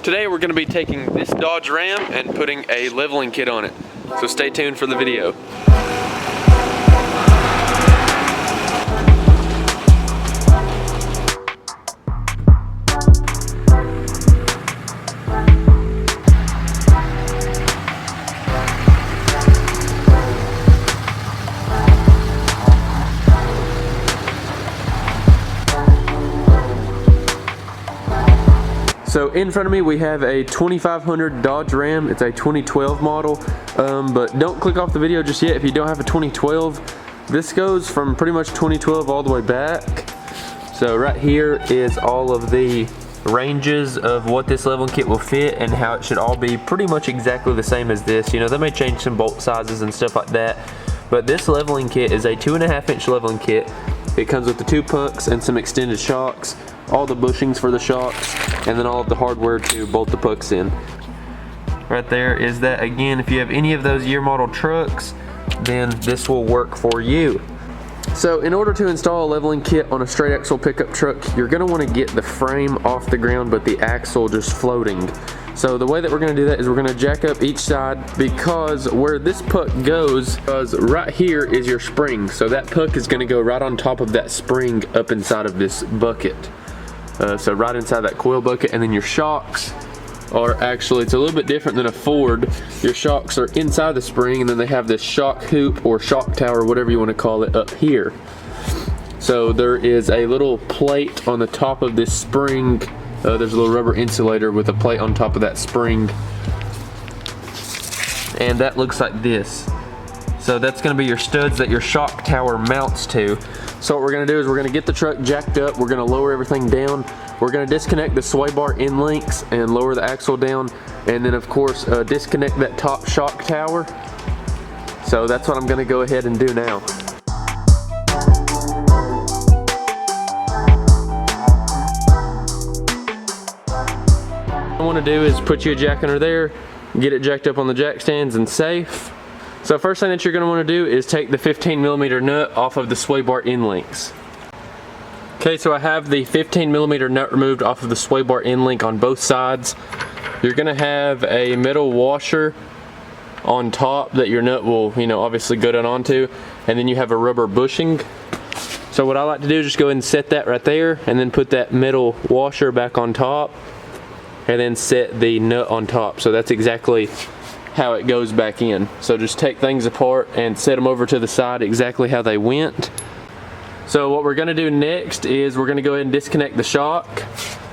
Today we're going to be taking this Dodge Ram and putting a leveling kit on it. So stay tuned for the video. So in front of me we have a 2500 Dodge Ram. It's a 2012 model, but don't click off the video just yet if you don't have a 2012. This goes from pretty much 2012 all the way back. So right here is all of the ranges of what this leveling kit will fit and how it should all be pretty much exactly the same as this. You know, they may change some bolt sizes and stuff like that, but this leveling kit is a 2.5 inch leveling kit. It comes with the 2 pucks and some extended shocks, all the bushings for the shocks, and then all of the hardware to bolt the pucks in. Right there is that. Again, if you have any of those year model trucks, then this will work for you. So in order to install a leveling kit on a straight axle pickup truck, you're going to want to get the frame off the ground but the axle just floating. So the way that we're going to do that is we're going to jack up each side, because where this puck goes, right here is your spring. So that puck is going to go right on top of that spring up inside of this bucket. So right inside that coil bucket, and then your shocks are actually, it's a little bit different than a Ford. Your shocks are inside the spring, and then they have this shock hoop or shock tower, whatever you want to call it, up here. So there is a little plate on the top of this spring. There's a little rubber insulator with a plate on top of that spring, and that looks like this. So that's going to be your studs that your shock tower mounts to. So what we're going to do is we're going to get the truck jacked up, we're going to lower everything down, we're going to disconnect the sway bar end links and lower the axle down, and then of course disconnect that top shock tower. So that's what I'm going to go ahead and do now. What I want to do is put you a jack under there, get it jacked up on the jack stands and safe. So first thing that you're going to want to do is take the 15mm nut off of the sway bar end links. Okay, so I have the 15mm nut removed off of the sway bar end link on both sides. You're going to have a metal washer on top that your nut will, you know, obviously go down onto, and then you have a rubber bushing. So what I like to do is just go ahead and set that right there, and then put that metal washer back on top, and then set the nut on top. So that's exactly how it goes back in. So just take things apart and set them over to the side exactly how they went. So what we're going to do next is we're going to go ahead and disconnect the shock.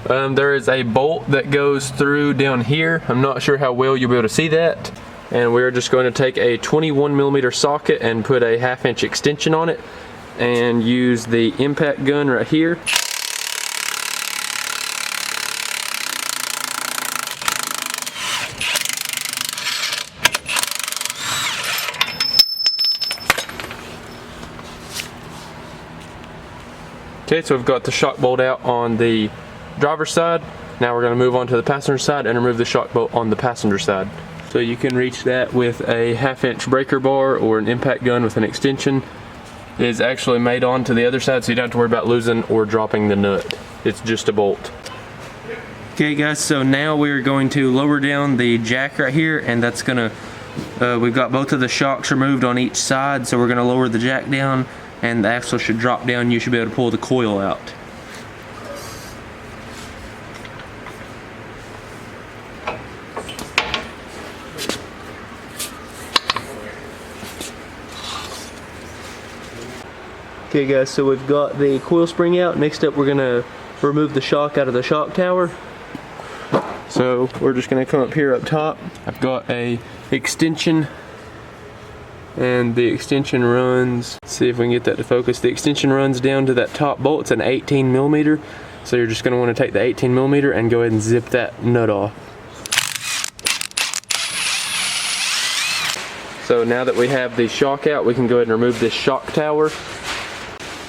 There is a bolt that goes through down here. I'm not sure how well you'll be able to see that. And we're just going to take a 21mm socket and put a 1/2 inch extension on it and use the impact gun right here. Okay, so we've got the shock bolt out on the driver's side. Now we're going to move on to the passenger side and remove the shock bolt on the passenger side. So you can reach that with a 1/2 inch breaker bar or an impact gun with an extension. It is actually made on to the other side, so you don't have to worry about losing or dropping the nut. It's just a bolt. Okay guys, so now we're going to lower down the jack right here, and that's going to, we've got both of the shocks removed on each side, so we're going to lower the jack down, and the axle should drop down. You should be able to pull the coil out. Okay guys, so we've got the coil spring out. Next up we're going to remove the shock out of the shock tower. So we're just going to come up here up top. I've got a extension, and the extension runs, let's see if we can get that to focus. The extension runs down to that top bolt. It's an 18mm. So you're just going to want to take the 18mm and go ahead and zip that nut off. So now that we have the shock out, we can go ahead and remove this shock tower.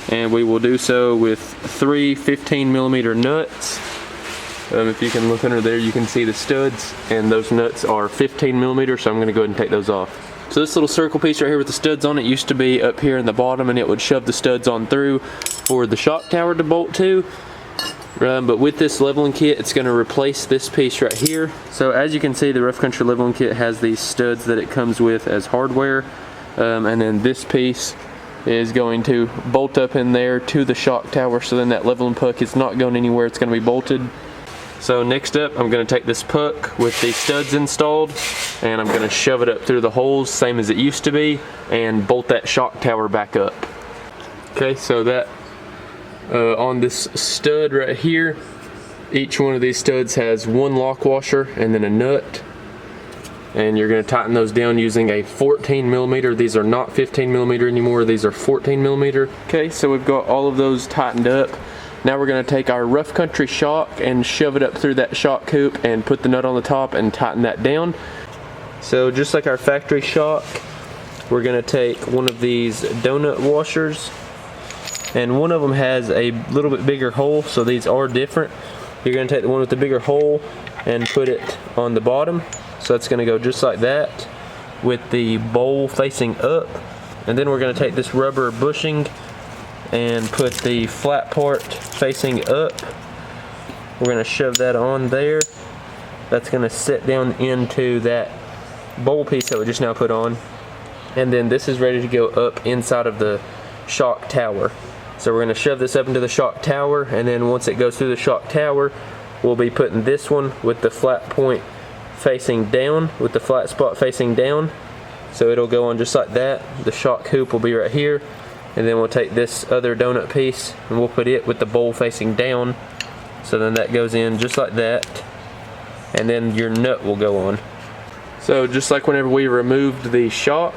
And we will do so with 3 15mm nuts. If you can look under there, you can see the studs, and those nuts are 15mm, so I'm going to go ahead and take those off. So this little circle piece right here with the studs on it used to be up here in the bottom, and it would shove the studs on through for the shock tower to bolt to. But with this leveling kit, it's going to replace this piece right here. So as you can see, the Rough Country leveling kit has these studs that it comes with as hardware. And then this piece is going to bolt up in there to the shock tower, so then that leveling puck is not going anywhere, it's going to be bolted. So next up, I'm going to take this puck with the studs installed, and I'm going to shove it up through the holes, same as it used to be, and bolt that shock tower back up. Okay, so that on this stud right here, each one of these studs has one lock washer and then a nut. And you're going to tighten those down using a 14 millimeter. These are not 15 millimeter anymore, these are 14 millimeter. Okay, so we've got all of those tightened up. Now we're going to take our Rough Country shock and shove it up through that shock hoop and put the nut on the top and tighten that down. So just like our factory shock, we're going to take one of these donut washers, and one of them has a little bit bigger hole, so these are different. You're going to take the one with the bigger hole and put it on the bottom. So that's going to go just like that with the bowl facing up. And then we're going to take this rubber bushing and put the flat part facing up. We're going to shove that on there. That's going to sit down into that bowl piece that we just now put on. And then this is ready to go up inside of the shock tower. So we're going to shove this up into the shock tower, and then once it goes through the shock tower, we'll be putting this one with the flat point facing down, with the flat spot facing down. So it'll go on just like that. The shock hoop will be right here, and then we'll take this other donut piece and we'll put it with the bowl facing down. So then that goes in just like that, and then your nut will go on. So just like whenever we removed the shock,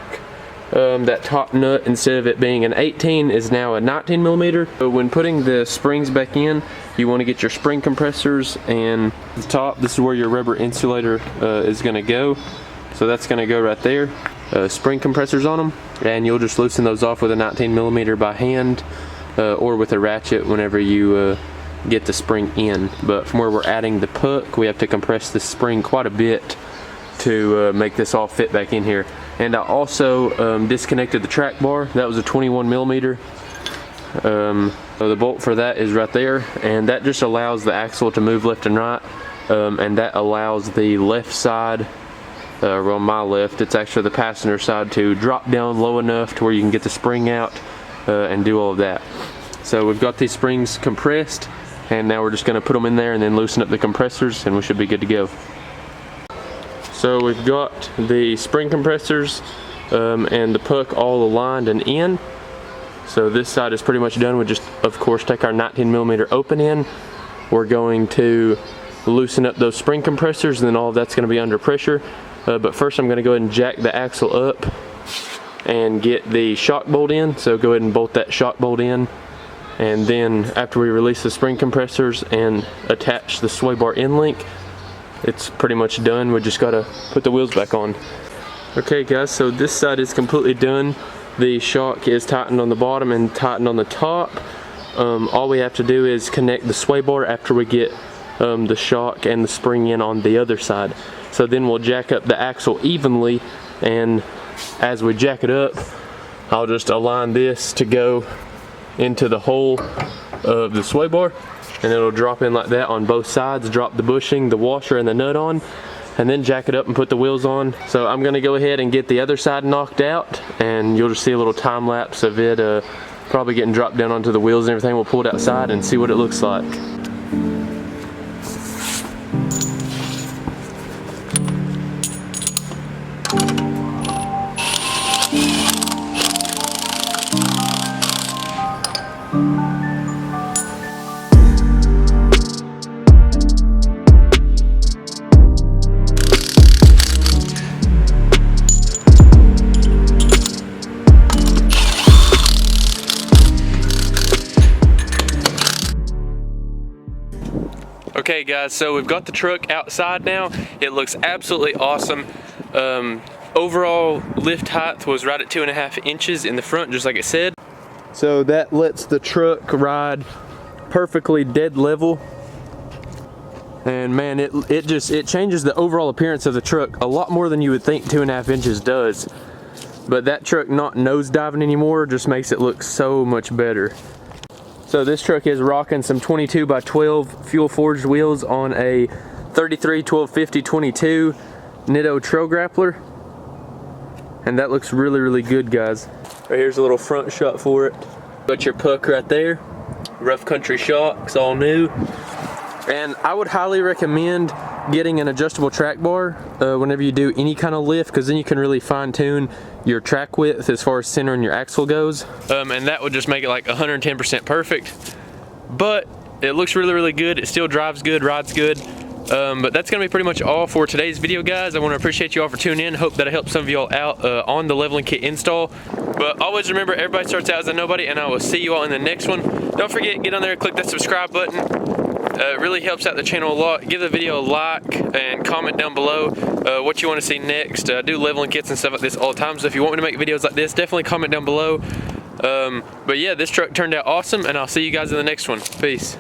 that top nut, instead of it being an 18, is now a 19 millimeter. So when putting the springs back in, you want to get your spring compressors, and the top, this is where your rubber insulator is going to go. So that's going to go right there. Spring compressors on them, and you'll just loosen those off with a 19 millimeter by hand or with a ratchet whenever you get the spring in. But from where we're adding the puck, we have to compress the spring quite a bit to make this all fit back in here. And I also disconnected the track bar. That was a 21 millimeter. So the bolt for that is right there, and that just allows the axle to move left and right, and that allows the left side, well, my left, it's actually the passenger side, to drop down low enough to where you can get the spring out and do all of that. So we've got these springs compressed, and now we're just going to put them in there and then loosen up the compressors, and we should be good to go. So we've got the spring compressors and the puck all aligned and in. So this side is pretty much done. We just, of course, take our 19 millimeter open in. We're going to loosen up those spring compressors, and then all of that's going to be under pressure. But first I'm going to go ahead and jack the axle up and get the shock bolt in. So go ahead and bolt that shock bolt in. And then after we release the spring compressors and attach the sway bar end link, it's pretty much done. We just gotta put the wheels back on. Okay guys, so this side is completely done. The shock is tightened on the bottom and tightened on the top. All we have to do is connect the sway bar after we get the shock and the spring in on the other side. So then we'll jack up the axle evenly, and as we jack it up, I'll just align this to go into the hole of the sway bar, and it'll drop in like that on both sides. Drop the bushing, the washer, and the nut on, and then jack it up and put the wheels on. So I'm gonna go ahead and get the other side knocked out, and you'll just see a little time lapse of it probably getting dropped down onto the wheels and everything. We'll pull it outside and see what it looks like. Okay guys, so we've got the truck outside now. It looks absolutely awesome. Overall lift height was right at 2.5 inches in the front, just like it said. So that lets the truck ride perfectly dead level. And man, it changes the overall appearance of the truck a lot more than you would think 2.5 inches does. But that truck not nose diving anymore just makes it look so much better. So this truck is rocking some 22 by 12 fuel forged wheels on a 33 1250 22 Nitto Trail Grappler. And that looks really good, guys. Right here's a little front shot for it. Got your puck right there. Rough country shocks, all new. And I would highly recommend getting an adjustable track bar whenever you do any kind of lift, because then you can really fine tune your track width as far as centering your axle goes. And that would just make it like 110% perfect. But it looks really good. It still drives good, rides good. But that's gonna be pretty much all for today's video, guys. I want to appreciate you all for tuning in. Hope that I helped some of y'all out on the leveling kit install. But always remember, everybody starts out as a nobody, and I will see you all in the next one. Don't forget, get on there and click that subscribe button. It really helps out the channel a lot. Give the video a like and comment down below what you want to see next. I do leveling kits and stuff like this all the time, so if you want me to make videos like this, definitely comment down below. But yeah, this truck turned out awesome, and I'll see you guys in the next one. Peace.